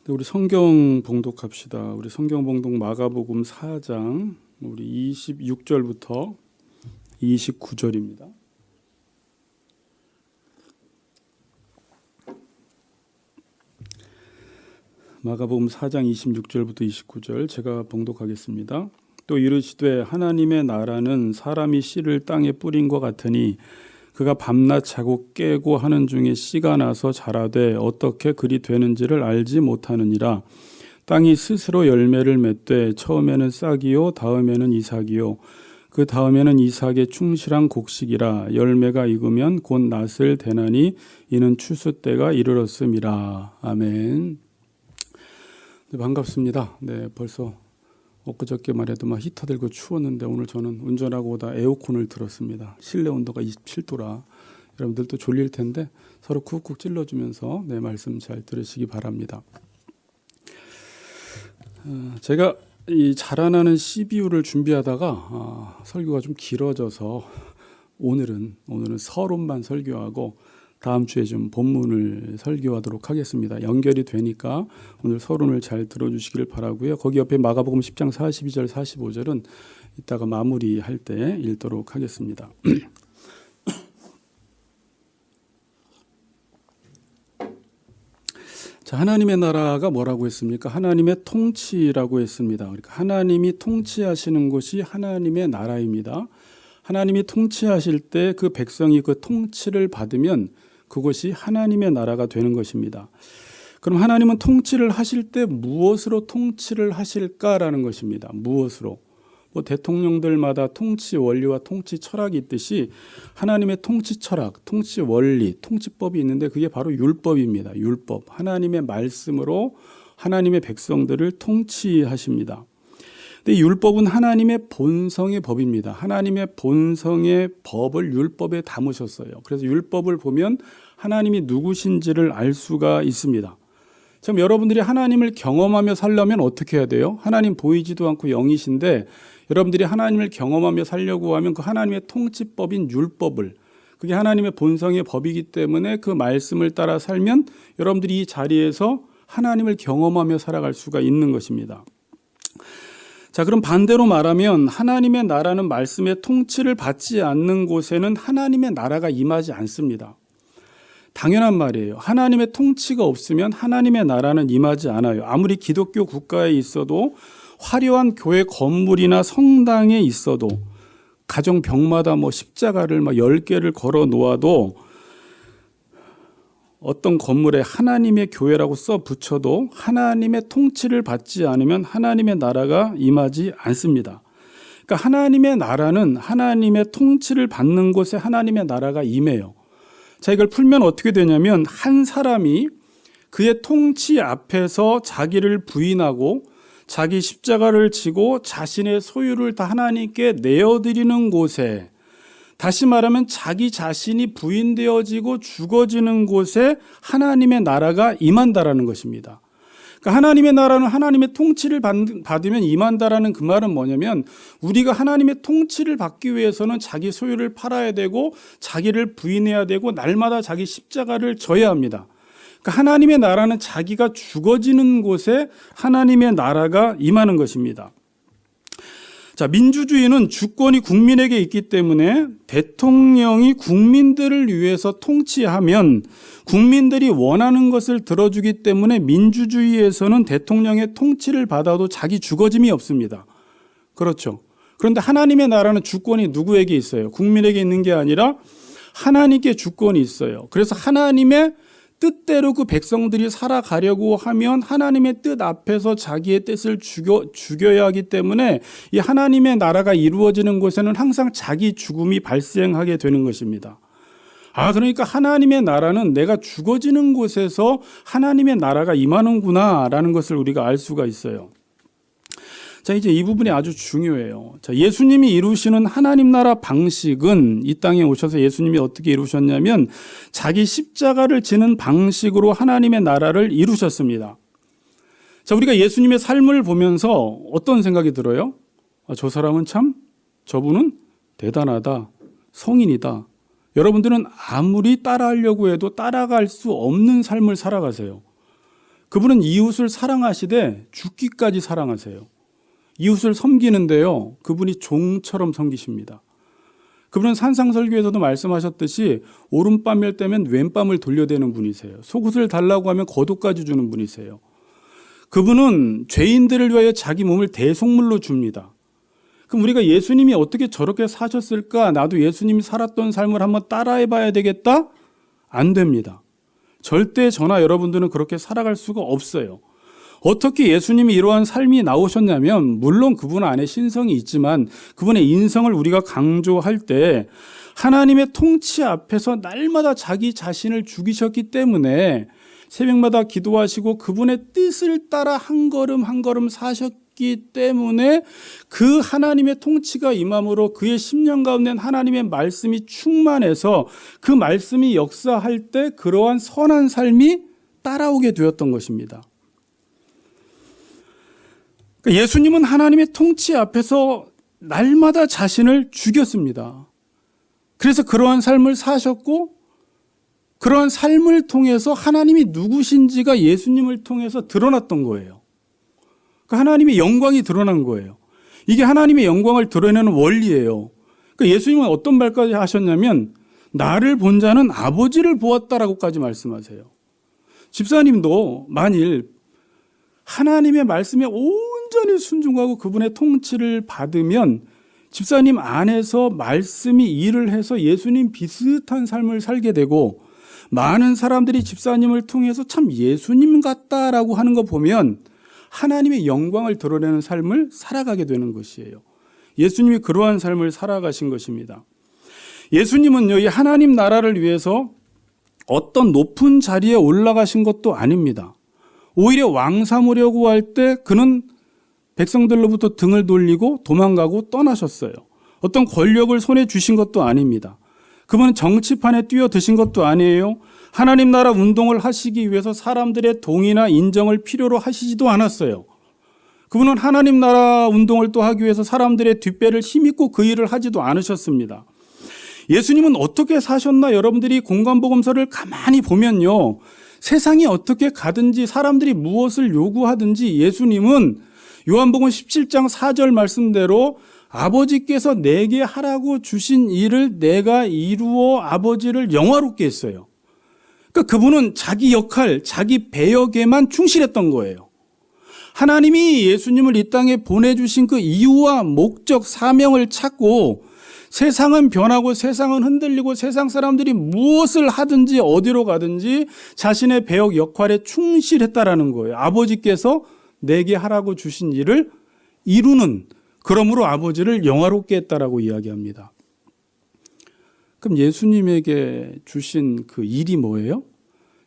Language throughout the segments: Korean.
우리 성경 봉독합시다. 우리 성경 봉독 마가복음 4장 우리 26절부터 29절입니다. 마가복음 4장 26절부터 29절 제가 봉독하겠습니다. 또 이르시되 하나님의 나라는 사람이 씨를 땅에 뿌린 것 같으니 그가 밤낮 자고 깨고 하는 중에 씨가 나서 자라되 어떻게 그리 되는지를 알지 못하느니라. 땅이 스스로 열매를 맺되 처음에는 싹이요 다음에는 이삭이요 그 다음에는 이삭의 충실한 곡식이라. 열매가 익으면 곧 낫을 대나니 이는 추수 때가 이르렀음이라. 아멘. 네, 반갑습니다. 네, 벌써 엊그저께만 해도 막 히터 들고 추웠는데 오늘 저는 운전하고 오다 에어컨을 틀었습니다. 실내 온도가 27도라 여러분들도 졸릴 텐데 서로 쿡쿡 찔러주면서 내 말씀 잘 들으시기 바랍니다. 제가 이 자라나는 씨비유를 준비하다가 설교가 좀 길어져서 오늘은 서론만 설교하고 다음 주에 좀 본문을 설교하도록 하겠습니다. 연결이 되니까 오늘 서론을 잘 들어주시기를 바라고요. 거기 옆에 마가복음 10장 42절 45절은 이따가 마무리할 때 읽도록 하겠습니다. 자, 하나님의 나라가 뭐라고 했습니까? 하나님의 통치라고 했습니다. 그러니까 하나님이 통치하시는 곳이 하나님의 나라입니다. 하나님이 통치하실 때 그 백성이 그 통치를 받으면 그것이 하나님의 나라가 되는 것입니다. 그럼 하나님은 통치를 하실 때 무엇으로 통치를 하실까라는 것입니다. 무엇으로? 대통령들마다 통치 원리와 통치 철학이 있듯이 하나님의 통치 철학, 통치 원리, 통치법이 있는데 그게 바로 율법입니다. 율법. 하나님의 말씀으로 하나님의 백성들을 통치하십니다. 근데 율법은 하나님의 본성의 법입니다. 하나님의 본성의 법을 율법에 담으셨어요. 그래서 율법을 보면 하나님이 누구신지를 알 수가 있습니다. 지금 여러분들이 하나님을 경험하며 살려면 어떻게 해야 돼요? 하나님 보이지도 않고 영이신데 여러분들이 하나님을 경험하며 살려고 하면 그 하나님의 통치법인 율법을, 그게 하나님의 본성의 법이기 때문에 그 말씀을 따라 살면 여러분들이 이 자리에서 하나님을 경험하며 살아갈 수가 있는 것입니다. 자, 그럼 반대로 말하면 하나님의 나라는 말씀의 통치를 받지 않는 곳에는 하나님의 나라가 임하지 않습니다. 당연한 말이에요. 하나님의 통치가 없으면 하나님의 나라는 임하지 않아요. 아무리 기독교 국가에 있어도 화려한 교회 건물이나 성당에 있어도 가정벽마다 십자가를 10개를 걸어 놓아도 어떤 건물에 하나님의 교회라고 써 붙여도 하나님의 통치를 받지 않으면 하나님의 나라가 임하지 않습니다. 그러니까 하나님의 나라는 하나님의 통치를 받는 곳에 하나님의 나라가 임해요. 자, 이걸 풀면 어떻게 되냐면 한 사람이 그의 통치 앞에서 자기를 부인하고 자기 십자가를 지고 자신의 소유를 다 하나님께 내어드리는 곳에, 다시 말하면 자기 자신이 부인되어지고 죽어지는 곳에 하나님의 나라가 임한다라는 것입니다. 그러니까 하나님의 나라는 하나님의 통치를 받으면 임한다라는 그 말은 뭐냐면 우리가 하나님의 통치를 받기 위해서는 자기 소유를 팔아야 되고 자기를 부인해야 되고 날마다 자기 십자가를 져야 합니다. 그러니까 하나님의 나라는 자기가 죽어지는 곳에 하나님의 나라가 임하는 것입니다. 자, 민주주의는 주권이 국민에게 있기 때문에 대통령이 국민들을 위해서 통치하면 국민들이 원하는 것을 들어주기 때문에 민주주의에서는 대통령의 통치를 받아도 자기 죽어짐이 없습니다. 그렇죠. 그런데 하나님의 나라는 주권이 누구에게 있어요? 국민에게 있는 게 아니라 하나님께 주권이 있어요. 그래서 하나님의 뜻대로 그 백성들이 살아가려고 하면 하나님의 뜻 앞에서 자기의 뜻을 죽여야 하기 때문에 이 하나님의 나라가 이루어지는 곳에는 항상 자기 죽음이 발생하게 되는 것입니다. 그러니까 하나님의 나라는 내가 죽어지는 곳에서 하나님의 나라가 임하는구나라는 것을 우리가 알 수가 있어요. 자, 이제 이 부분이 아주 중요해요. 자, 예수님이 이루시는 하나님 나라 방식은 이 땅에 오셔서 예수님이 어떻게 이루셨냐면 자기 십자가를 지는 방식으로 하나님의 나라를 이루셨습니다. 자, 우리가 예수님의 삶을 보면서 어떤 생각이 들어요? 저 사람은 참, 저분은 대단하다, 성인이다. 여러분들은 아무리 따라하려고 해도 따라갈 수 없는 삶을 살아가세요. 그분은 이웃을 사랑하시되 죽기까지 사랑하세요. 이웃을 섬기는데요, 그분이 종처럼 섬기십니다. 그분은 산상설교에서도 말씀하셨듯이 오른뺨을 떼면 왼뺨을 돌려대는 분이세요. 속옷을 달라고 하면 겉옷까지 주는 분이세요. 그분은 죄인들을 위하여 자기 몸을 대속물로 줍니다. 그럼 우리가 예수님이 어떻게 저렇게 사셨을까? 나도 예수님이 살았던 삶을 한번 따라해 봐야 되겠다? 안 됩니다. 절대 저나 여러분들은 그렇게 살아갈 수가 없어요. 어떻게 예수님이 이러한 삶이 나오셨냐면, 물론 그분 안에 신성이 있지만 그분의 인성을 우리가 강조할 때 하나님의 통치 앞에서 날마다 자기 자신을 죽이셨기 때문에 새벽마다 기도하시고 그분의 뜻을 따라 한 걸음 한 걸음 사셨기 때문에 그 하나님의 통치가 임함으로 그의 심령 가운데 하나님의 말씀이 충만해서 그 말씀이 역사할 때 그러한 선한 삶이 따라오게 되었던 것입니다. 예수님은 하나님의 통치 앞에서 날마다 자신을 죽였습니다. 그래서 그러한 삶을 사셨고, 그러한 삶을 통해서 하나님이 누구신지가 예수님을 통해서 드러났던 거예요. 하나님의 영광이 드러난 거예요. 이게 하나님의 영광을 드러내는 원리예요. 예수님은 어떤 말까지 하셨냐면, 나를 본 자는 아버지를 보았다라고까지 말씀하세요. 집사님도 만일 하나님의 말씀에 온전히 순종하고 그분의 통치를 받으면 집사님 안에서 말씀이 일을 해서 예수님 비슷한 삶을 살게 되고, 많은 사람들이 집사님을 통해서 참 예수님 같다라고 하는 거 보면 하나님의 영광을 드러내는 삶을 살아가게 되는 것이에요. 예수님이 그러한 삶을 살아가신 것입니다. 예수님은요, 이 하나님 나라를 위해서 어떤 높은 자리에 올라가신 것도 아닙니다. 오히려 왕 삼으려고 할 때 그는 백성들로부터 등을 돌리고 도망가고 떠나셨어요. 어떤 권력을 손에 주신 것도 아닙니다. 그분은 정치판에 뛰어드신 것도 아니에요. 하나님 나라 운동을 하시기 위해서 사람들의 동의나 인정을 필요로 하시지도 않았어요. 그분은 하나님 나라 운동을 또 하기 위해서 사람들의 뒷배를 힘입고 그 일을 하지도 않으셨습니다. 예수님은 어떻게 사셨나 여러분들이 공관복음서를 가만히 보면요, 세상이 어떻게 가든지 사람들이 무엇을 요구하든지 예수님은 요한복음 17장 4절 말씀대로 아버지께서 내게 하라고 주신 일을 내가 이루어 아버지를 영화롭게 했어요. 그러니까 그분은 자기 역할, 자기 배역에만 충실했던 거예요. 하나님이 예수님을 이 땅에 보내주신 그 이유와 목적, 사명을 찾고 세상은 변하고 세상은 흔들리고 세상 사람들이 무엇을 하든지 어디로 가든지 자신의 배역 역할에 충실했다라는 거예요. 아버지께서 내게 하라고 주신 일을 이루는, 그러므로 아버지를 영화롭게 했다라고 이야기합니다. 그럼 예수님에게 주신 그 일이 뭐예요?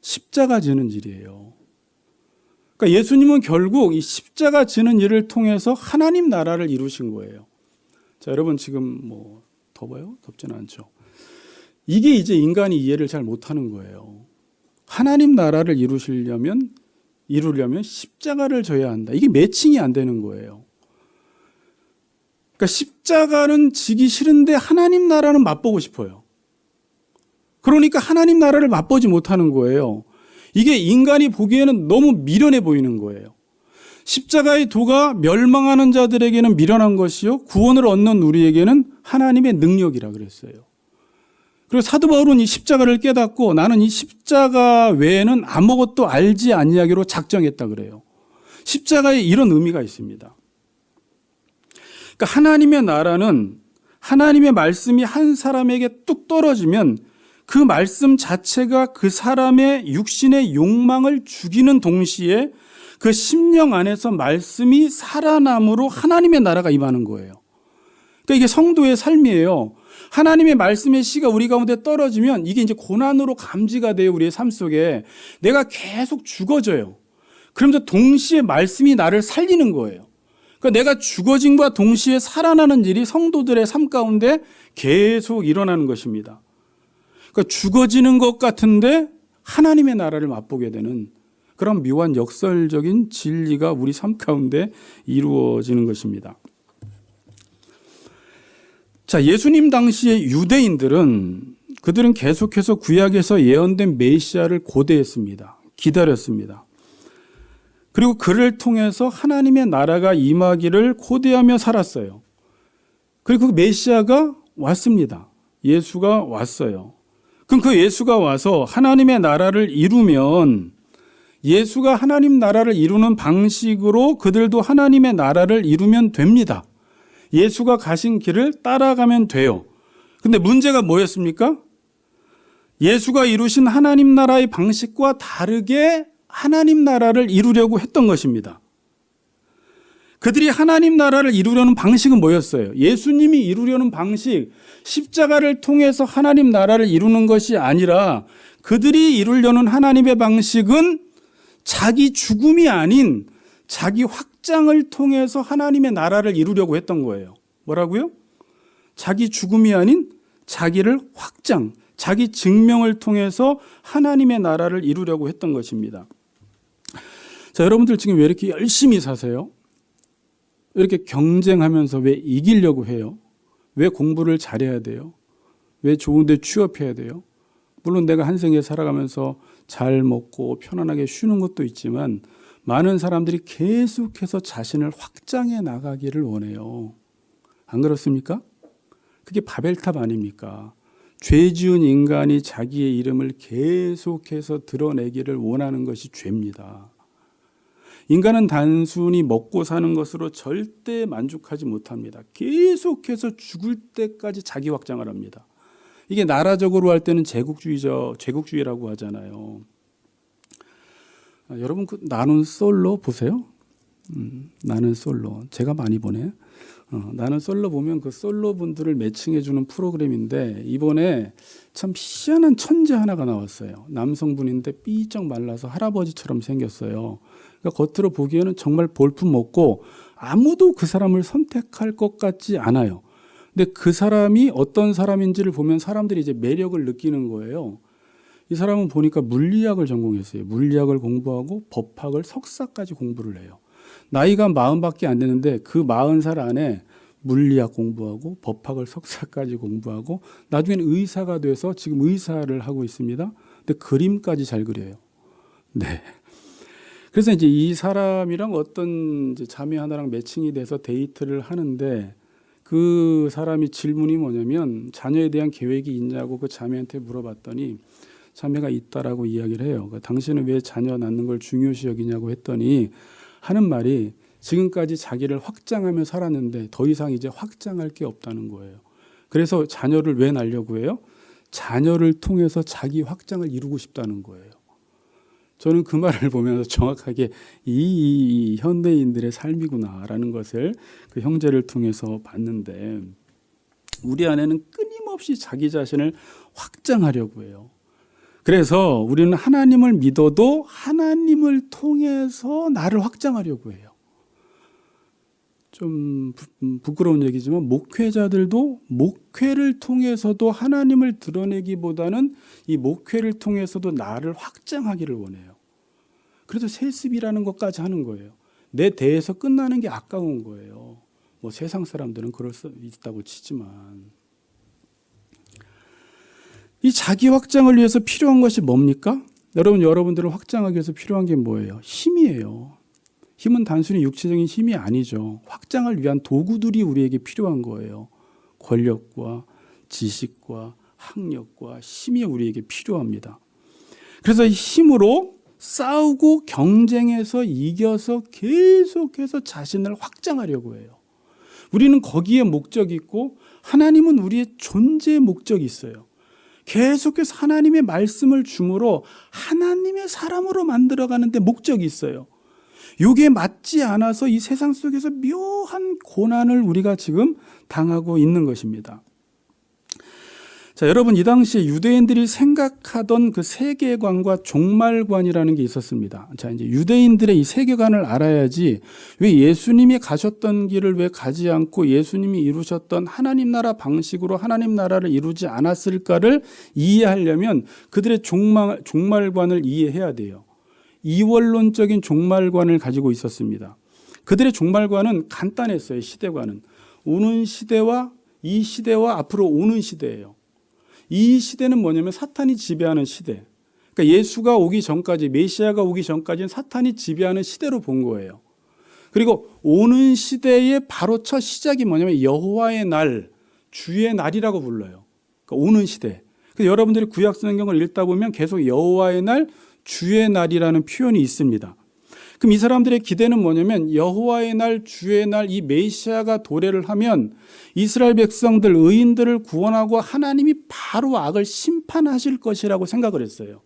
십자가 지는 일이에요. 그러니까 예수님은 결국 이 십자가 지는 일을 통해서 하나님 나라를 이루신 거예요. 자, 여러분 지금 뭐 더워요? 덥지는 않죠. 이게 이제 인간이 이해를 잘 못하는 거예요. 하나님 나라를 이루려면 십자가를 져야 한다. 이게 매칭이 안 되는 거예요. 그러니까 십자가는 지기 싫은데 하나님 나라는 맛보고 싶어요. 그러니까 하나님 나라를 맛보지 못하는 거예요. 이게 인간이 보기에는 너무 미련해 보이는 거예요. 십자가의 도가 멸망하는 자들에게는 미련한 것이요, 구원을 얻는 우리에게는 하나님의 능력이라 그랬어요. 그리고 사도 바울은 이 십자가를 깨닫고 나는 이 십자가 외에는 아무것도 알지 아니하기로 작정했다 그래요. 십자가에 이런 의미가 있습니다. 그러니까 하나님의 나라는 하나님의 말씀이 한 사람에게 뚝 떨어지면 그 말씀 자체가 그 사람의 육신의 욕망을 죽이는 동시에 그 심령 안에서 말씀이 살아남으로 하나님의 나라가 임하는 거예요. 그러니까 이게 성도의 삶이에요. 하나님의 말씀의 씨가 우리 가운데 떨어지면 이게 이제 고난으로 감지가 돼요. 우리의 삶 속에 내가 계속 죽어져요. 그러면서 동시에 말씀이 나를 살리는 거예요. 그러니까 내가 죽어짐과 동시에 살아나는 일이 성도들의 삶 가운데 계속 일어나는 것입니다. 그러니까 죽어지는 것 같은데 하나님의 나라를 맛보게 되는 그런 묘한 역설적인 진리가 우리 삶 가운데 이루어지는 것입니다. 자, 예수님 당시의 유대인들은 그들은 계속해서 구약에서 예언된 메시아를 고대했습니다. 기다렸습니다. 그리고 그를 통해서 하나님의 나라가 임하기를 고대하며 살았어요. 그리고 그 메시아가 왔습니다. 예수가 왔어요. 그럼 그 예수가 와서 하나님의 나라를 이루면 예수가 하나님 나라를 이루는 방식으로 그들도 하나님의 나라를 이루면 됩니다. 예수가 가신 길을 따라가면 돼요. 근데 문제가 뭐였습니까? 예수가 이루신 하나님 나라의 방식과 다르게 하나님 나라를 이루려고 했던 것입니다. 그들이 하나님 나라를 이루려는 방식은 뭐였어요? 예수님이 이루려는 방식, 십자가를 통해서 하나님 나라를 이루는 것이 아니라 그들이 이루려는 하나님의 방식은 자기 죽음이 아닌 자기 확장을 통해서 하나님의 나라를 이루려고 했던 거예요. 뭐라고요? 자기 죽음이 아닌 자기를 확장, 자기 증명을 통해서 하나님의 나라를 이루려고 했던 것입니다. 자, 여러분들 지금 왜 이렇게 열심히 사세요? 이렇게 경쟁하면서 왜 이기려고 해요? 왜 공부를 잘해야 돼요? 왜 좋은 데 취업해야 돼요? 물론 내가 한 생에 살아가면서 잘 먹고 편안하게 쉬는 것도 있지만 많은 사람들이 계속해서 자신을 확장해 나가기를 원해요. 안 그렇습니까? 그게 바벨탑 아닙니까? 죄 지은 인간이 자기의 이름을 계속해서 드러내기를 원하는 것이 죄입니다. 인간은 단순히 먹고 사는 것으로 절대 만족하지 못합니다. 계속해서 죽을 때까지 자기 확장을 합니다. 이게 나라적으로 할 때는 제국주의라고 하잖아요. 여러분 나는 솔로 보세요. 나는 솔로. 제가 많이 보네. 나는 솔로 보면 그 솔로 분들을 매칭해 주는 프로그램인데 이번에 참 희한한 천재 하나가 나왔어요. 남성분인데 삐쩍 말라서 할아버지처럼 생겼어요. 그러니까 겉으로 보기에는 정말 볼품 없고 아무도 그 사람을 선택할 것 같지 않아요. 근데 그 사람이 어떤 사람인지를 보면 사람들이 이제 매력을 느끼는 거예요. 이 사람은 보니까 물리학을 전공했어요. 물리학을 공부하고 법학을 석사까지 공부를 해요. 나이가 40밖에 안 되는데 그 40살 안에 물리학 공부하고 법학을 석사까지 공부하고 나중에는 의사가 돼서 지금 의사를 하고 있습니다. 근데 그림까지 잘 그려요. 네. 그래서 이제 이 사람이랑 어떤 이제 자매 하나랑 매칭이 돼서 데이트를 하는데 그 사람이 질문이 뭐냐면 자녀에 대한 계획이 있냐고 그 자매한테 물어봤더니 자매가 있다라고 이야기를 해요. 그러니까 당신은 왜 자녀 낳는 걸 중요시 여기냐고 했더니 하는 말이 지금까지 자기를 확장하며 살았는데 더 이상 이제 확장할 게 없다는 거예요. 그래서 자녀를 왜 낳으려고 해요? 자녀를 통해서 자기 확장을 이루고 싶다는 거예요. 저는 그 말을 보면서 정확하게 이 현대인들의 삶이구나라는 것을 그 형제를 통해서 봤는데 우리 안에는 끊임없이 자기 자신을 확장하려고 해요. 그래서 우리는 하나님을 믿어도 하나님을 통해서 나를 확장하려고 해요. 좀 부끄러운 얘기지만 목회자들도 목회를 통해서도 하나님을 드러내기보다는 이 목회를 통해서도 나를 확장하기를 원해요. 그래서 세습이라는 것까지 하는 거예요. 내 대에서 끝나는 게 아까운 거예요. 뭐 세상 사람들은 그럴 수 있다고 치지만 이 자기 확장을 위해서 필요한 것이 뭡니까? 여러분들을 확장하기 위해서 필요한 게 뭐예요? 힘이에요. 힘은 단순히 육체적인 힘이 아니죠. 확장을 위한 도구들이 우리에게 필요한 거예요. 권력과 지식과 학력과 힘이 우리에게 필요합니다. 그래서 힘으로 싸우고 경쟁해서 이겨서 계속해서 자신을 확장하려고 해요. 우리는 거기에 목적이 있고 하나님은 우리의 존재의 목적이 있어요. 계속해서 하나님의 말씀을 주므로 하나님의 사람으로 만들어가는데 목적이 있어요. 이게 맞지 않아서 이 세상 속에서 묘한 고난을 우리가 지금 당하고 있는 것입니다. 자, 여러분 이 당시에 유대인들이 생각하던 그 세계관과 종말관이라는 게 있었습니다. 자, 이제 유대인들의 이 세계관을 알아야지 왜 예수님이 가셨던 길을 왜 가지 않고 예수님이 이루셨던 하나님 나라 방식으로 하나님 나라를 이루지 않았을까를 이해하려면 그들의 종말관을 이해해야 돼요. 이원론적인 종말관을 가지고 있었습니다. 그들의 종말관은 간단했어요. 시대관은. 오는 시대와 이 시대와 앞으로 오는 시대예요. 이 시대는 뭐냐면 사탄이 지배하는 시대. 그러니까 예수가 오기 전까지, 메시아가 오기 전까지는 사탄이 지배하는 시대로 본 거예요. 그리고 오는 시대의 바로 첫 시작이 뭐냐면 여호와의 날, 주의 날이라고 불러요. 그러니까 오는 시대. 그래서 여러분들이 구약 성경을 읽다 보면 계속 여호와의 날, 주의 날이라는 표현이 있습니다. 그럼 이 사람들의 기대는 뭐냐면 여호와의 날, 주의 날, 이 메시아가 도래를 하면 이스라엘 백성들, 의인들을 구원하고 하나님이 바로 악을 심판하실 것이라고 생각을 했어요.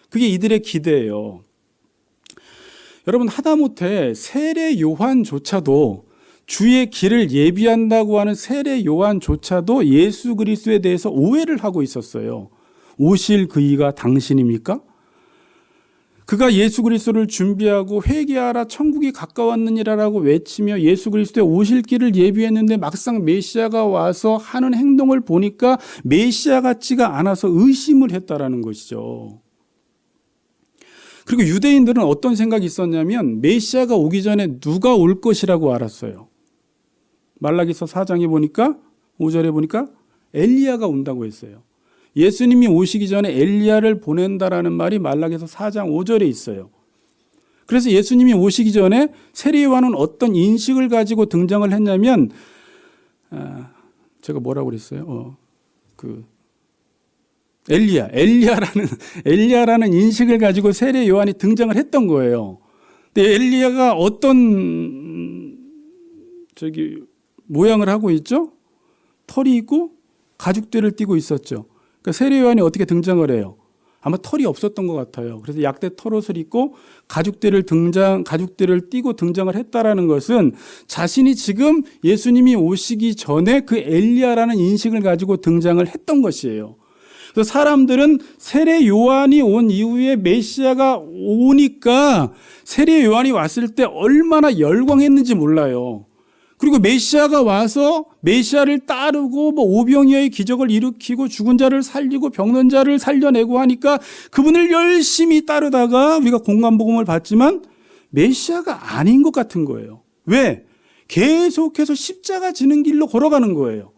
그게 이들의 기대예요. 여러분, 하다못해 세례 요한조차도, 주의 길을 예비한다고 하는 세례 요한조차도 예수 그리스도에 대해서 오해를 하고 있었어요. 오실 그이가 당신입니까? 그가 예수 그리스도를 준비하고 회개하라 천국이 가까웠느니라라고 외치며 예수 그리스도의 오실 길을 예비했는데 막상 메시아가 와서 하는 행동을 보니까 메시아 같지가 않아서 의심을 했다라는 것이죠. 그리고 유대인들은 어떤 생각이 있었냐면 메시아가 오기 전에 누가 올 것이라고 알았어요. 말라기서 4장에 보니까 5절에 보니까 엘리야가 온다고 했어요. 예수님이 오시기 전에 엘리야를 보낸다라는 말이 말라기서 4장 5절에 있어요. 그래서 예수님이 오시기 전에 세례 요한은 어떤 인식을 가지고 등장을 했냐면 제가 뭐라고 그랬어요? 엘리야라는 인식을 가지고 세례 요한이 등장을 했던 거예요. 근데 엘리야가 어떤 모양을 하고 있죠? 털이 있고 가죽대를 띠고 있었죠. 그러니까 세례 요한이 어떻게 등장을 해요? 아마 털이 없었던 것 같아요. 그래서 약대 털옷을 입고 가죽대를 띠고 등장을 했다라는 것은 자신이 지금 예수님이 오시기 전에 그 엘리야라는 인식을 가지고 등장을 했던 것이에요. 그래서 사람들은 세례 요한이 온 이후에 메시아가 오니까 세례 요한이 왔을 때 얼마나 열광했는지 몰라요. 그리고 메시아가 와서 메시아를 따르고 오병이어의 기적을 일으키고 죽은 자를 살리고 병든 자를 살려내고 하니까 그분을 열심히 따르다가 우리가 공관복음을 봤지만 메시아가 아닌 것 같은 거예요. 왜? 계속해서 십자가 지는 길로 걸어가는 거예요.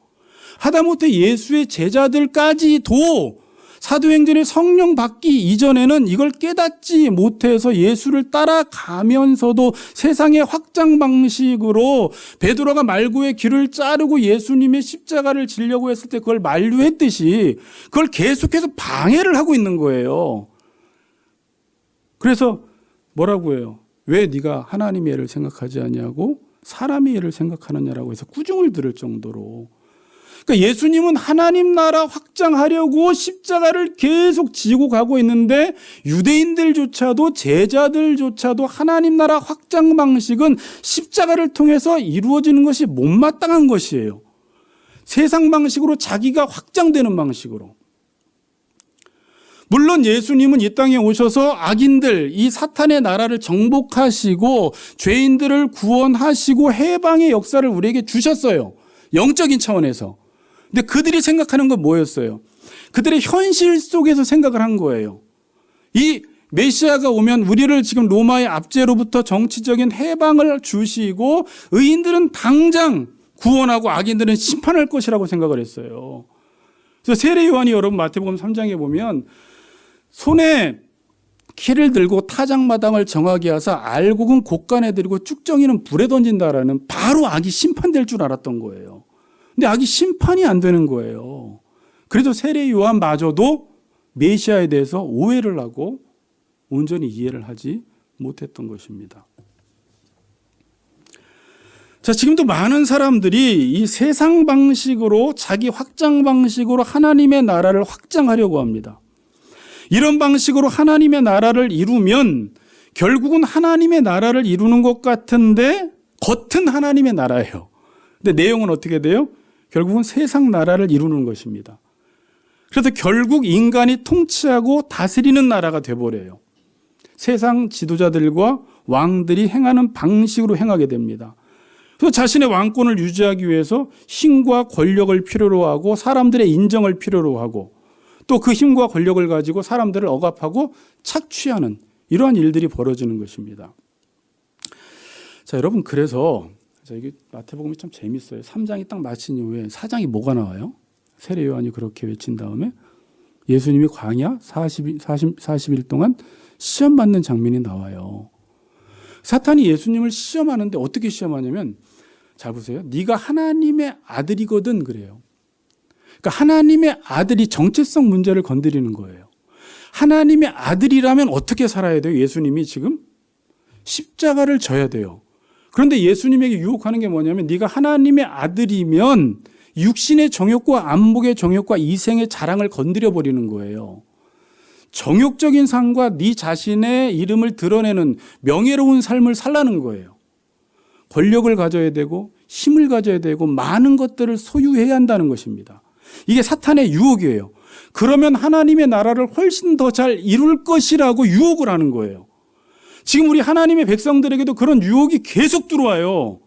하다못해 예수의 제자들까지도 사도행전의 성령 받기 이전에는 이걸 깨닫지 못해서 예수를 따라가면서도 세상의 확장 방식으로 베드로가 말고의 길을 자르고 예수님의 십자가를 지려고 했을 때 그걸 만류했듯이 그걸 계속해서 방해를 하고 있는 거예요. 그래서 뭐라고 해요? 왜 네가 하나님의 애를 생각하지 않냐고 사람의 애를 생각하느냐라고 해서 꾸중을 들을 정도로. 그러니까 예수님은 하나님 나라 확장하려고 십자가를 계속 지고 가고 있는데 유대인들조차도 제자들조차도 하나님 나라 확장 방식은 십자가를 통해서 이루어지는 것이 못마땅한 것이에요. 세상 방식으로 자기가 확장되는 방식으로. 물론 예수님은 이 땅에 오셔서 악인들, 이 사탄의 나라를 정복하시고 죄인들을 구원하시고 해방의 역사를 우리에게 주셨어요. 영적인 차원에서. 근데 그들이 생각하는 건 뭐였어요? 그들의 현실 속에서 생각을 한 거예요. 이 메시아가 오면 우리를 지금 로마의 압제로부터 정치적인 해방을 주시고 의인들은 당장 구원하고 악인들은 심판할 것이라고 생각을 했어요. 그래서 세례 요한이 여러분 마태복음 3장에 보면 손에 키를 들고 타작마당을 정하게 하사 알곡은 곳간에 들이고 쭉정이는 불에 던진다라는 바로 악이 심판될 줄 알았던 거예요. 근데 악이 심판이 안 되는 거예요. 그래도 세례 요한마저도 메시아에 대해서 오해를 하고 온전히 이해를 하지 못했던 것입니다. 자, 지금도 많은 사람들이 이 세상 방식으로 자기 확장 방식으로 하나님의 나라를 확장하려고 합니다. 이런 방식으로 하나님의 나라를 이루면 결국은 하나님의 나라를 이루는 것 같은데 겉은 하나님의 나라예요. 근데 내용은 어떻게 돼요? 결국은 세상 나라를 이루는 것입니다. 그래서 결국 인간이 통치하고 다스리는 나라가 돼버려요. 세상 지도자들과 왕들이 행하는 방식으로 행하게 됩니다. 그래서 자신의 왕권을 유지하기 위해서 힘과 권력을 필요로 하고 사람들의 인정을 필요로 하고 또 그 힘과 권력을 가지고 사람들을 억압하고 착취하는 이러한 일들이 벌어지는 것입니다. 자, 여러분, 그래서 이게 마태복음이 참 재밌어요. 3장이 딱 마친 이후에 4장이 뭐가 나와요? 세례 요한이 그렇게 외친 다음에 예수님이 광야 40일 동안 시험 받는 장면이 나와요. 사탄이 예수님을 시험하는데 어떻게 시험하냐면, 자 보세요. 네가 하나님의 아들이거든 그래요. 그러니까 하나님의 아들이 정체성 문제를 건드리는 거예요. 하나님의 아들이라면 어떻게 살아야 돼요? 예수님이 지금 십자가를 져야 돼요. 그런데 예수님에게 유혹하는 게 뭐냐면, 네가 하나님의 아들이면 육신의 정욕과 안목의 정욕과 이생의 자랑을 건드려 버리는 거예요. 정욕적인 삶과 네 자신의 이름을 드러내는 명예로운 삶을 살라는 거예요. 권력을 가져야 되고 힘을 가져야 되고 많은 것들을 소유해야 한다는 것입니다. 이게 사탄의 유혹이에요. 그러면 하나님의 나라를 훨씬 더 잘 이룰 것이라고 유혹을 하는 거예요. 지금 우리 하나님의 백성들에게도 그런 유혹이 계속 들어와요.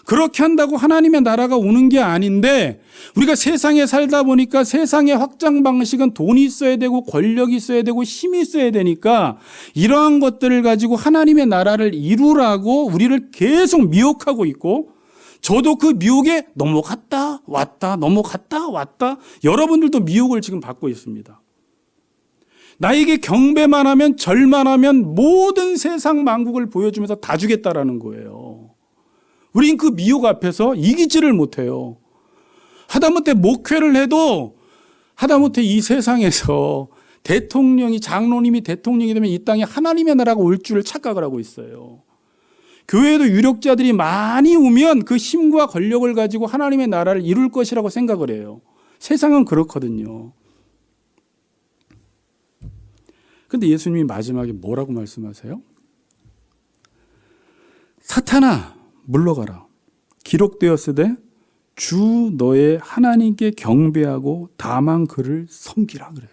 그렇게 한다고 하나님의 나라가 오는 게 아닌데, 우리가 세상에 살다 보니까 세상의 확장 방식은 돈이 있어야 되고 권력이 있어야 되고 힘이 있어야 되니까 이러한 것들을 가지고 하나님의 나라를 이루라고 우리를 계속 미혹하고 있고, 저도 그 미혹에 넘어갔다 왔다 넘어갔다 왔다, 여러분들도 미혹을 지금 받고 있습니다. 나에게 경배만 하면, 절만 하면 모든 세상 만국을 보여주면서 다 주겠다라는 거예요. 우린 그 미혹 앞에서 이기지를 못해요. 하다못해 목회를 해도 하다못해 이 세상에서 대통령이, 장로님이 대통령이 되면 이 땅에 하나님의 나라가 올 줄을 착각을 하고 있어요. 교회에도 유력자들이 많이 오면 그 힘과 권력을 가지고 하나님의 나라를 이룰 것이라고 생각을 해요. 세상은 그렇거든요. 근데 예수님이 마지막에 뭐라고 말씀하세요? 사탄아, 물러가라. 기록되었으되 주 너의 하나님께 경배하고 다만 그를 섬기라 그래요.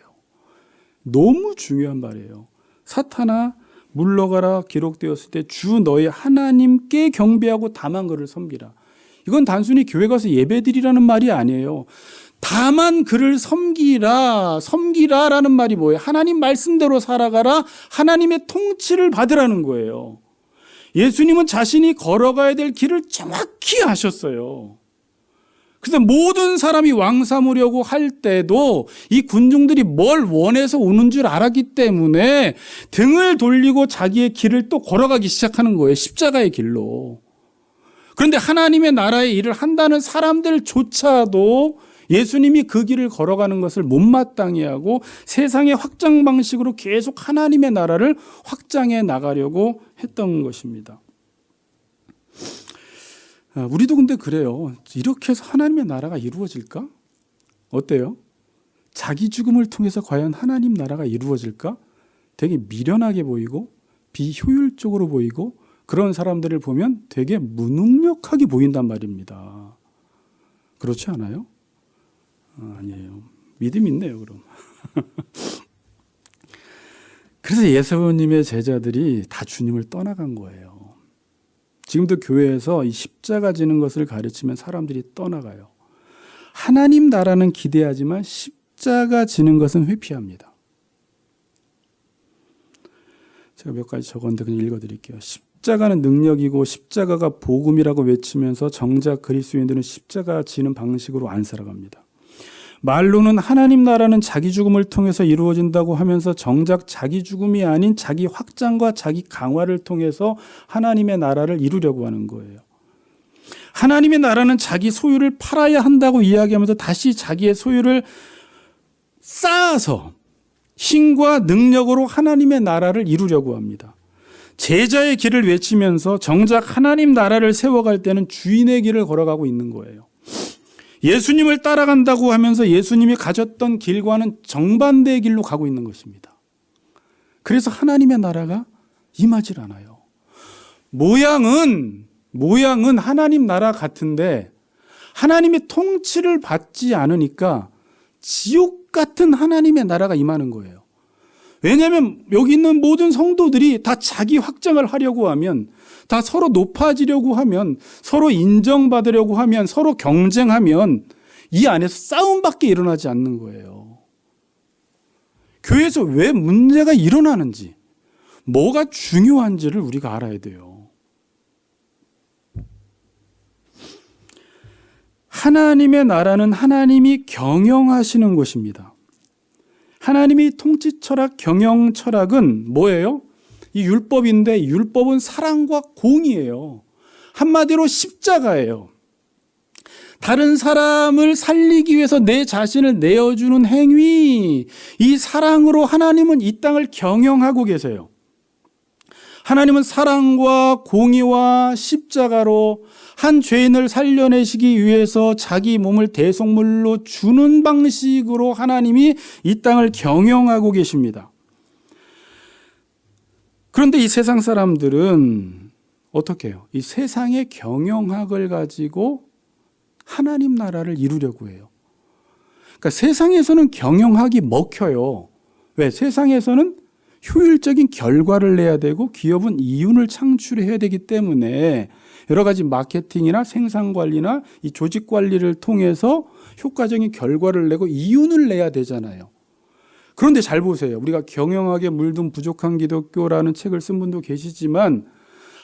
너무 중요한 말이에요. 사탄아, 물러가라. 기록되었을 때 주 너의 하나님께 경배하고 다만 그를 섬기라. 이건 단순히 교회 가서 예배드리라는 말이 아니에요. 다만 그를 섬기라라는 말이 뭐예요? 하나님 말씀대로 살아가라. 하나님의 통치를 받으라는 거예요. 예수님은 자신이 걸어가야 될 길을 정확히 아셨어요. 그래서 모든 사람이 왕 삼으려고 할 때도 이 군중들이 뭘 원해서 오는 줄 알았기 때문에 등을 돌리고 자기의 길을 또 걸어가기 시작하는 거예요. 십자가의 길로. 그런데 하나님의 나라의 일을 한다는 사람들조차도 예수님이 그 길을 걸어가는 것을 못마땅해 하고 세상의 확장 방식으로 계속 하나님의 나라를 확장해 나가려고 했던 것입니다. 우리도 근데 그래요. 이렇게 해서 하나님의 나라가 이루어질까? 어때요? 자기 죽음을 통해서 과연 하나님 나라가 이루어질까? 되게 미련하게 보이고 비효율적으로 보이고 그런 사람들을 보면 되게 무능력하게 보인단 말입니다. 그렇지 않아요? 아니에요. 믿음 있네요, 그럼. 그래서 예수님의 제자들이 다 주님을 떠나간 거예요. 지금도 교회에서 이 십자가 지는 것을 가르치면 사람들이 떠나가요. 하나님 나라는 기대하지만 십자가 지는 것은 회피합니다. 제가 몇 가지 적었는데 그냥 읽어드릴게요. 십자가는 능력이고 십자가가 복음이라고 외치면서 정작 그리스도인들은 십자가 지는 방식으로 안 살아갑니다. 말로는 하나님 나라는 자기 죽음을 통해서 이루어진다고 하면서 정작 자기 죽음이 아닌 자기 확장과 자기 강화를 통해서 하나님의 나라를 이루려고 하는 거예요. 하나님의 나라는 자기 소유를 팔아야 한다고 이야기하면서 다시 자기의 소유를 쌓아서 힘과 능력으로 하나님의 나라를 이루려고 합니다. 제자의 길을 외치면서 정작 하나님 나라를 세워갈 때는 주인의 길을 걸어가고 있는 거예요. 예수님을 따라간다고 하면서 예수님이 가졌던 길과는 정반대의 길로 가고 있는 것입니다. 그래서 하나님의 나라가 임하질 않아요. 모양은 하나님 나라 같은데 하나님의 통치를 받지 않으니까 지옥 같은 하나님의 나라가 임하는 거예요. 왜냐하면 여기 있는 모든 성도들이 다 자기 확장을 하려고 하면, 다 서로 높아지려고 하면, 서로 인정받으려고 하면, 서로 경쟁하면 이 안에서 싸움밖에 일어나지 않는 거예요. 교회에서 왜 문제가 일어나는지, 뭐가 중요한지를 우리가 알아야 돼요. 하나님의 나라는 하나님이 경영하시는 것입니다. 하나님의 통치 철학, 경영 철학은 뭐예요? 이 율법인데 율법은 사랑과 공의예요. 한마디로 십자가예요. 다른 사람을 살리기 위해서 내 자신을 내어주는 행위, 이 사랑으로 하나님은 이 땅을 경영하고 계세요. 하나님은 사랑과 공의와 십자가로 한 죄인을 살려내시기 위해서 자기 몸을 대속물로 주는 방식으로 하나님이 이 땅을 경영하고 계십니다. 그런데 이 세상 사람들은 어떻게 해요? 이 세상의 경영학을 가지고 하나님 나라를 이루려고 해요. 그러니까 세상에서는 경영학이 먹혀요. 왜? 세상에서는 효율적인 결과를 내야 되고 기업은 이윤을 창출해야 되기 때문에 여러 가지 마케팅이나 생산 관리나 이 조직 관리를 통해서 효과적인 결과를 내고 이윤을 내야 되잖아요. 그런데 잘 보세요. 우리가 경영학에 물든 부족한 기독교라는 책을 쓴 분도 계시지만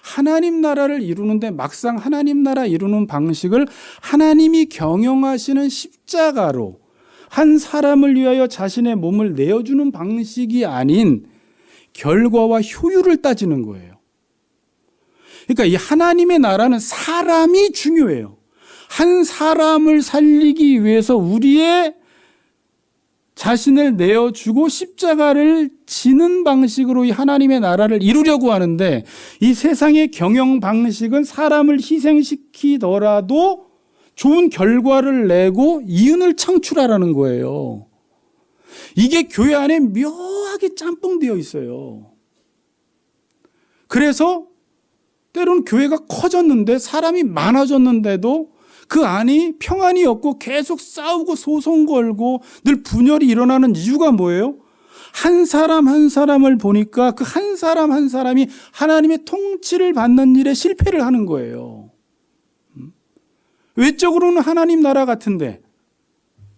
하나님 나라를 이루는데 막상 하나님 나라 이루는 방식을 하나님이 경영하시는 십자가로 한 사람을 위하여 자신의 몸을 내어주는 방식이 아닌 결과와 효율을 따지는 거예요. 그러니까 이 하나님의 나라는 사람이 중요해요. 한 사람을 살리기 위해서 우리의 자신을 내어주고 십자가를 지는 방식으로 이 하나님의 나라를 이루려고 하는데 이 세상의 경영 방식은 사람을 희생시키더라도 좋은 결과를 내고 이윤을 창출하라는 거예요. 이게 교회 안에 묘하게 짬뽕되어 있어요. 그래서 때로는 교회가 커졌는데 사람이 많아졌는데도 그 안이 평안이 없고 계속 싸우고 소송 걸고 늘 분열이 일어나는 이유가 뭐예요? 한 사람 한 사람을 보니까 그 한 사람 한 사람이 하나님의 통치를 받는 일에 실패를 하는 거예요. 외적으로는 하나님 나라 같은데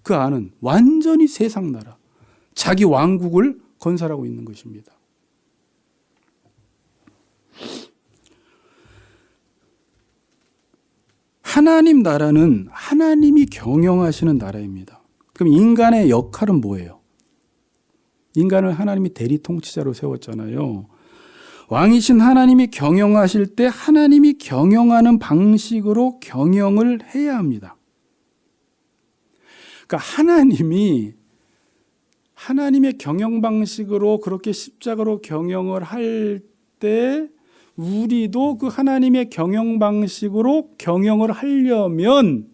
그 안은 완전히 세상 나라, 자기 왕국을 건설하고 있는 것입니다. 하나님 나라는 하나님이 경영하시는 나라입니다. 그럼 인간의 역할은 뭐예요? 인간을 하나님이 대리 통치자로 세웠잖아요. 왕이신 하나님이 경영하실 때 하나님이 경영하는 방식으로 경영을 해야 합니다. 그러니까 하나님의 경영 방식으로 그렇게 십자가로 경영을 할 때 우리도 그 하나님의 경영 방식으로 경영을 하려면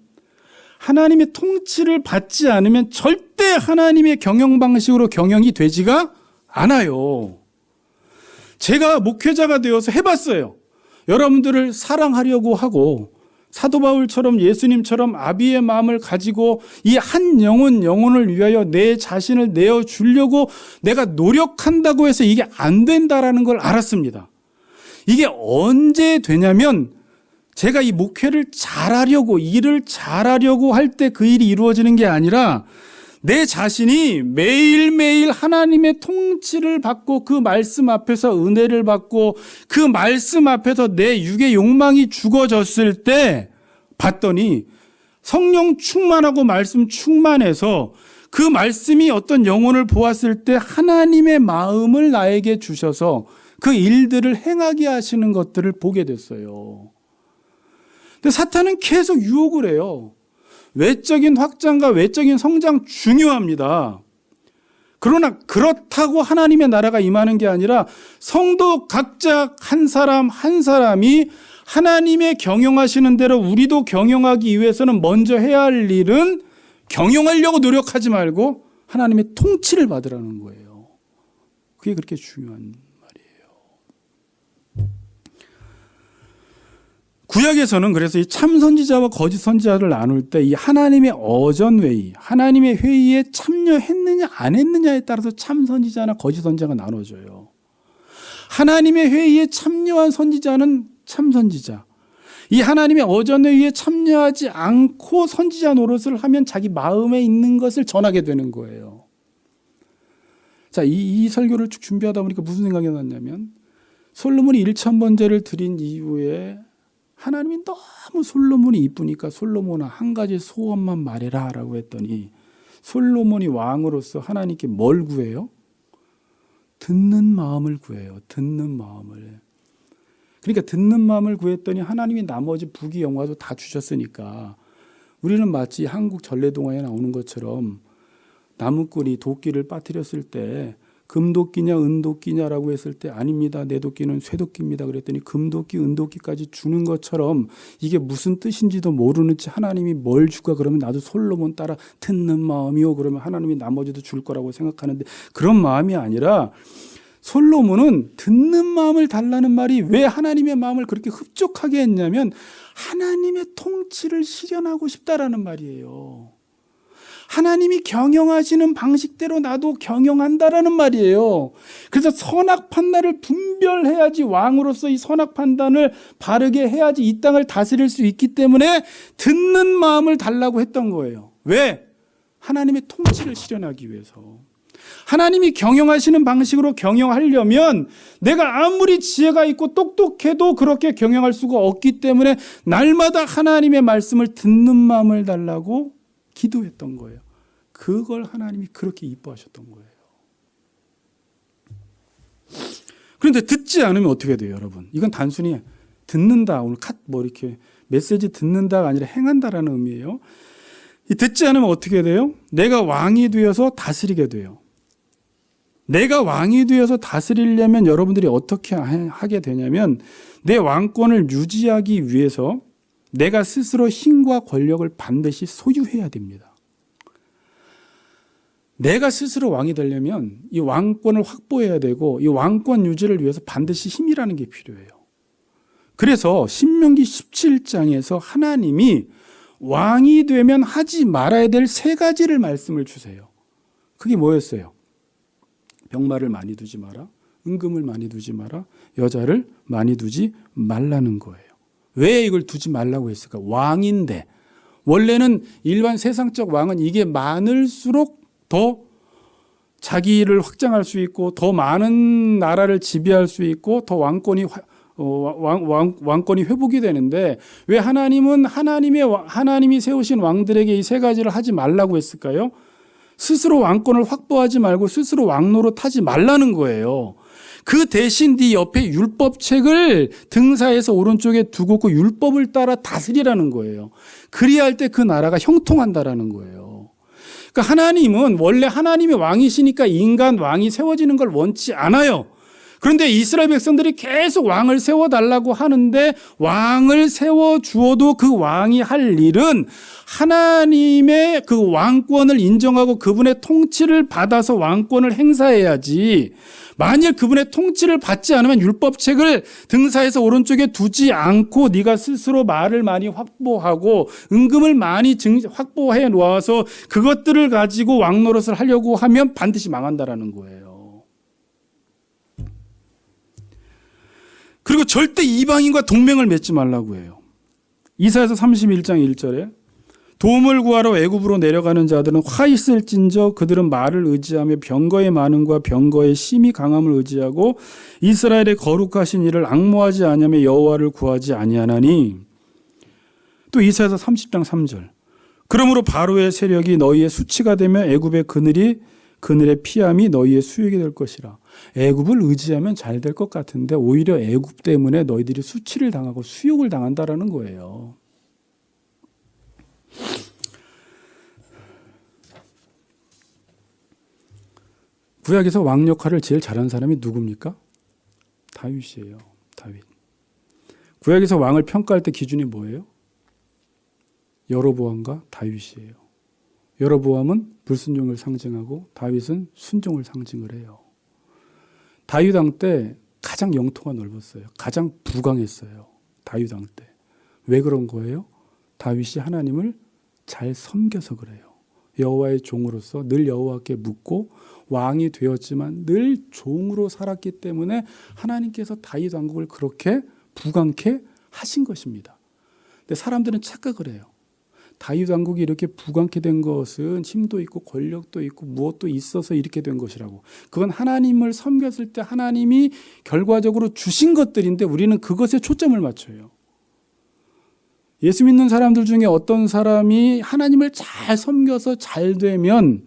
하나님의 통치를 받지 않으면 절대 하나님의 경영 방식으로 경영이 되지가 않아요. 제가 목회자가 되어서 해봤어요. 여러분들을 사랑하려고 하고 사도 바울처럼 예수님처럼 아비의 마음을 가지고 이 한 영혼을 위하여 내 자신을 내어주려고 내가 노력한다고 해서 이게 안 된다라는 걸 알았습니다. 이게 언제 되냐면 제가 이 목회를 잘하려고 일을 잘하려고 할 때 그 일이 이루어지는 게 아니라 내 자신이 매일매일 하나님의 통치를 받고 그 말씀 앞에서 은혜를 받고 그 말씀 앞에서 내 육의 욕망이 죽어졌을 때 봤더니 성령 충만하고 말씀 충만해서 그 말씀이 어떤 영혼을 보았을 때 하나님의 마음을 나에게 주셔서 그 일들을 행하게 하시는 것들을 보게 됐어요. 근데 사탄은 계속 유혹을 해요. 외적인 확장과 외적인 성장 중요합니다. 그러나 그렇다고 하나님의 나라가 임하는 게 아니라 성도 각자 한 사람 한 사람이 하나님의 경영하시는 대로 우리도 경영하기 위해서는 먼저 해야 할 일은 경영하려고 노력하지 말고 하나님의 통치를 받으라는 거예요. 그게 그렇게 중요한 구약에서는 그래서 이 참 선지자와 거짓 선지자를 나눌 때 이 하나님의 어전회의, 하나님의 회의에 참여했느냐 안 했느냐에 따라서 참 선지자나 거짓 선지자가 나눠져요. 하나님의 회의에 참여한 선지자는 참 선지자. 이 하나님의 어전회의에 참여하지 않고 선지자 노릇을 하면 자기 마음에 있는 것을 전하게 되는 거예요. 자, 이 설교를 쭉 준비하다 보니까 무슨 생각이 났냐면 솔로몬이 1,000번제를 드린 이후에 하나님이 너무 솔로몬이 이쁘니까 솔로몬아 한 가지 소원만 말해라 라고 했더니 솔로몬이 왕으로서 하나님께 뭘 구해요? 듣는 마음을 구해요. 듣는 마음을. 그러니까 듣는 마음을 구했더니 하나님이 나머지 부귀 영화도 다 주셨으니까 우리는 마치 한국 전래동화에 나오는 것처럼 나무꾼이 도끼를 빠뜨렸을 때 금도끼냐 은도끼냐라고 했을 때 아닙니다. 내 도끼는 쇠도끼입니다. 그랬더니 금도끼 은도끼까지 주는 것처럼 이게 무슨 뜻인지도 모르는 채 하나님이 뭘 줄까 그러면 나도 솔로몬 따라 듣는 마음이요 그러면 하나님이 나머지도 줄 거라고 생각하는데 그런 마음이 아니라 솔로몬은 듣는 마음을 달라는 말이 왜 하나님의 마음을 그렇게 흡족하게 했냐면 하나님의 통치를 실현하고 싶다라는 말이에요. 하나님이 경영하시는 방식대로 나도 경영한다라는 말이에요. 그래서 선악 판단을 분별해야지 왕으로서 이 선악 판단을 바르게 해야지 이 땅을 다스릴 수 있기 때문에 듣는 마음을 달라고 했던 거예요. 왜? 하나님의 통치를 실현하기 위해서. 하나님이 경영하시는 방식으로 경영하려면 내가 아무리 지혜가 있고 똑똑해도 그렇게 경영할 수가 없기 때문에 날마다 하나님의 말씀을 듣는 마음을 달라고 기도했던 거예요. 그걸 하나님이 그렇게 이뻐하셨던 거예요. 그런데 듣지 않으면 어떻게 돼요, 여러분? 이건 단순히 듣는다, 오늘 이렇게 메시지 듣는다가 아니라 행한다라는 의미예요. 듣지 않으면 어떻게 돼요? 내가 왕이 되어서 다스리게 돼요. 내가 왕이 되어서 다스리려면 여러분들이 어떻게 하게 되냐면 내 왕권을 유지하기 위해서 내가 스스로 힘과 권력을 반드시 소유해야 됩니다. 내가 스스로 왕이 되려면 이 왕권을 확보해야 되고 이 왕권 유지를 위해서 반드시 힘이라는 게 필요해요. 그래서 신명기 17장에서 하나님이 왕이 되면 하지 말아야 될 3가지를 말씀을 주세요. 그게 뭐였어요? 병마를 많이 두지 마라, 은금을 많이 두지 마라, 여자를 많이 두지 말라는 거예요. 왜 이걸 두지 말라고 했을까? 왕인데 원래는 일반 세상적 왕은 이게 많을수록 더 자기를 확장할 수 있고 더 많은 나라를 지배할 수 있고 더 왕권이 회복이 되는데 왜 하나님은 하나님이 세우신 왕들에게 이 3가지를 하지 말라고 했을까요? 스스로 왕권을 확보하지 말고 스스로 왕노릇하지 말라는 거예요. 그 대신 네 옆에 율법책을 등사해서 오른쪽에 두고 그 율법을 따라 다스리라는 거예요. 그리야 할 때 그 나라가 형통한다라는 거예요. 그러니까 하나님은 원래 하나님이 왕이시니까 인간 왕이 세워지는 걸 원치 않아요. 그런데 이스라엘 백성들이 계속 왕을 세워달라고 하는데 왕을 세워주어도 그 왕이 할 일은 하나님의 그 왕권을 인정하고 그분의 통치를 받아서 왕권을 행사해야지 만일 그분의 통치를 받지 않으면 율법책을 등사해서 오른쪽에 두지 않고 네가 스스로 말을 많이 확보하고 은금을 많이 확보해 놓아서 그것들을 가지고 왕노릇을 하려고 하면 반드시 망한다라는 거예요. 그리고 절대 이방인과 동맹을 맺지 말라고 해요. 이사야서 31장 1절에 도움을 구하러 애굽으로 내려가는 자들은 화 있을진저 그들은 말을 의지하며 병거의 많음과 병거의 심히 강함을 의지하고 이스라엘의 거룩하신 이를 앙모하지 아니하며 여호와를 구하지 아니하나니. 또 이사야서 30장 3절 그러므로 바로의 세력이 너희의 수치가 되며 애굽의 그늘의 피함이 너희의 수욕이 될 것이라. 애굽을 의지하면 잘 될 것 같은데 오히려 애굽 때문에 너희들이 수치를 당하고 수욕을 당한다라는 거예요. 구약에서 왕 역할을 제일 잘한 사람이 누굽니까? 다윗이에요. 다윗. 구약에서 왕을 평가할 때 기준이 뭐예요? 여로보암과 다윗이에요. 여로보암은 불순종을 상징하고 다윗은 순종을 상징을 해요. 다윗 왕 때 가장 영토가 넓었어요. 가장 부강했어요. 다윗 왕 때. 왜 그런 거예요? 다윗이 하나님을 잘 섬겨서 그래요. 여호와의 종으로서 늘 여호와께 묻고 왕이 되었지만 늘 종으로 살았기 때문에 하나님께서 다윗 왕국을 그렇게 부강케 하신 것입니다. 근데 사람들은 착각을 해요. 다윗 왕국이 이렇게 부강케 된 것은 힘도 있고 권력도 있고 무엇도 있어서 이렇게 된 것이라고. 그건 하나님을 섬겼을 때 하나님이 결과적으로 주신 것들인데 우리는 그것에 초점을 맞춰요. 예수 믿는 사람들 중에 어떤 사람이 하나님을 잘 섬겨서 잘 되면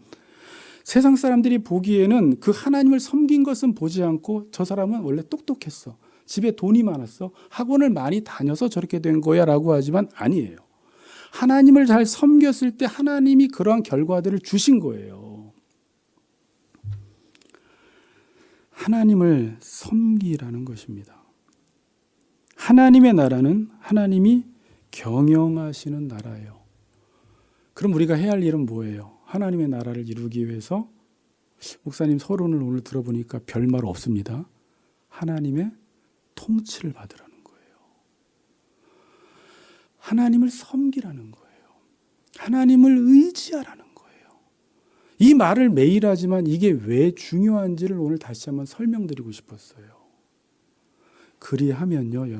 세상 사람들이 보기에는 그 하나님을 섬긴 것은 보지 않고 저 사람은 원래 똑똑했어. 집에 돈이 많았어. 학원을 많이 다녀서 저렇게 된 거야 라고 하지만 아니에요. 하나님을 잘 섬겼을 때 하나님이 그러한 결과들을 주신 거예요. 하나님을 섬기라는 것입니다. 하나님의 나라는 하나님이 경영하시는 나라예요. 그럼 우리가 해야 할 일은 뭐예요? 하나님의 나라를 이루기 위해서 목사님 서론을 오늘 들어보니까 별말 없습니다. 하나님의 통치를 받으라는 거예요. 하나님을 섬기라는 거예요. 하나님을 의지하라는 거예요. 이 말을 매일 하지만 이게 왜 중요한지를 오늘 다시 한번 설명드리고 싶었어요. 그리하면요,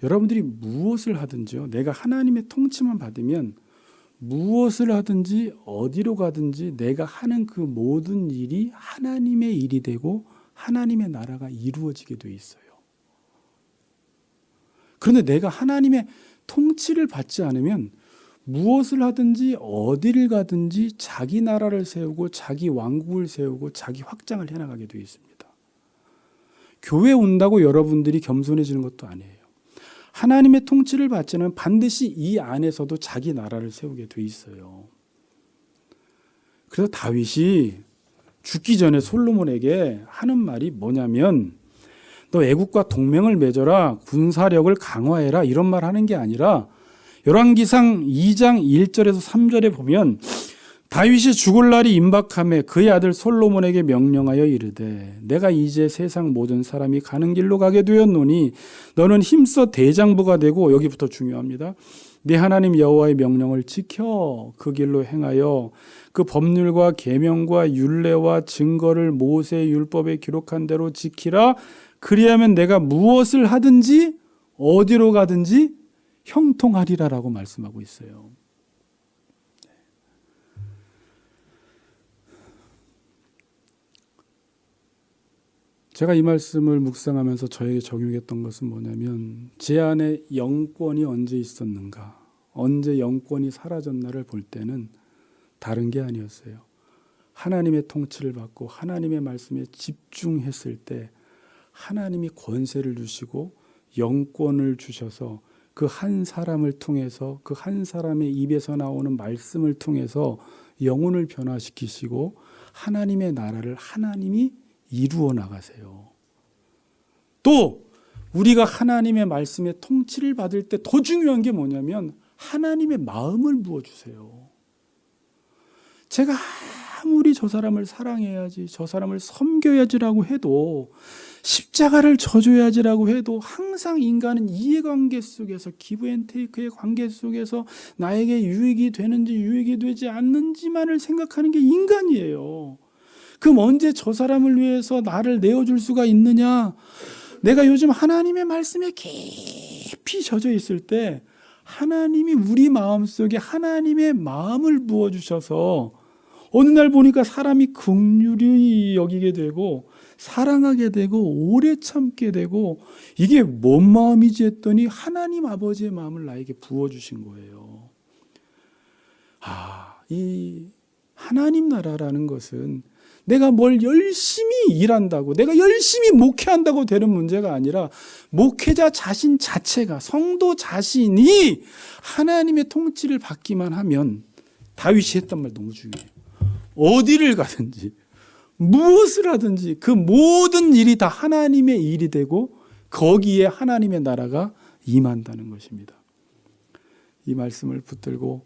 여러분들이 무엇을 하든지요, 내가 하나님의 통치만 받으면 무엇을 하든지 어디로 가든지 내가 하는 그 모든 일이 하나님의 일이 되고 하나님의 나라가 이루어지게 돼 있어요. 그런데 내가 하나님의 통치를 받지 않으면 무엇을 하든지 어디를 가든지 자기 나라를 세우고 자기 왕국을 세우고 자기 확장을 해나가게 돼 있습니다. 교회 온다고 여러분들이 겸손해지는 것도 아니에요. 하나님의 통치를 받지 않으면 반드시 이 안에서도 자기 나라를 세우게 돼 있어요. 그래서 다윗이 죽기 전에 솔로몬에게 하는 말이 뭐냐면, 너 애국과 동맹을 맺어라, 군사력을 강화해라, 이런 말 하는 게 아니라 열왕기상 2장 1절에서 3절에 보면 다윗이 죽을 날이 임박하매 그의 아들 솔로몬에게 명령하여 이르되 내가 이제 세상 모든 사람이 가는 길로 가게 되었노니 너는 힘써 대장부가 되고, 여기부터 중요합니다. 네 하나님 여호와의 명령을 지켜 그 길로 행하여 그 법률과 계명과 율례와 증거를 모세의 율법에 기록한 대로 지키라. 그리하면 내가 무엇을 하든지 어디로 가든지 형통하리라라고 말씀하고 있어요. 제가 이 말씀을 묵상하면서 저에게 적용했던 것은 뭐냐면, 제 안에 영권이 언제 있었는가, 언제 영권이 사라졌나를 볼 때는 다른 게 아니었어요. 하나님의 통치를 받고 하나님의 말씀에 집중했을 때 하나님이 권세를 주시고 영권을 주셔서 그 한 사람을 통해서, 그 한 사람의 입에서 나오는 말씀을 통해서 영혼을 변화시키시고 하나님의 나라를 하나님이 이루어 나가세요. 또 우리가 하나님의 말씀에 통치를 받을 때 더 중요한 게 뭐냐면 하나님의 마음을 부어주세요. 제가 아무리 저 사람을 사랑해야지, 저 사람을 섬겨야지라고 해도, 십자가를 져줘야지라고 해도 항상 인간은 이해관계 속에서, 기브앤테이크의 관계 속에서 나에게 유익이 되는지 유익이 되지 않는지만을 생각하는 게 인간이에요. 그럼 언제 저 사람을 위해서 나를 내어줄 수가 있느냐? 내가 요즘 하나님의 말씀에 깊이 젖어 있을 때 하나님이 우리 마음속에 하나님의 마음을 부어주셔서 어느 날 보니까 사람이 긍휼히 여기게 되고 사랑하게 되고 오래 참게 되고, 이게 뭔 마음이지 했더니 하나님 아버지의 마음을 나에게 부어주신 거예요. 이 하나님 나라라는 것은 내가 뭘 열심히 일한다고, 내가 열심히 목회한다고 되는 문제가 아니라 목회자 자신 자체가, 성도 자신이 하나님의 통치를 받기만 하면, 다윗이 했던 말 너무 중요해요. 어디를 가든지 무엇을 하든지 그 모든 일이 다 하나님의 일이 되고 거기에 하나님의 나라가 임한다는 것입니다. 이 말씀을 붙들고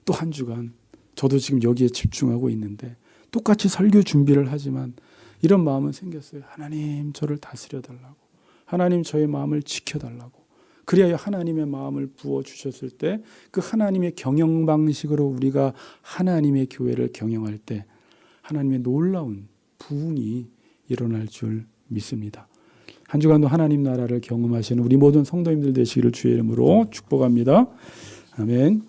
또 한 주간 저도 지금 여기에 집중하고 있는데 똑같이 설교 준비를 하지만 이런 마음은 생겼어요. 하나님 저를 다스려달라고, 하나님 저의 마음을 지켜달라고. 그래야 하나님의 마음을 부어주셨을 때 그 하나님의 경영 방식으로 우리가 하나님의 교회를 경영할 때 하나님의 놀라운 부흥이 일어날 줄 믿습니다. 한 주간도 하나님 나라를 경험하시는 우리 모든 성도님들 되시기를 주의 이름으로 축복합니다. 아멘.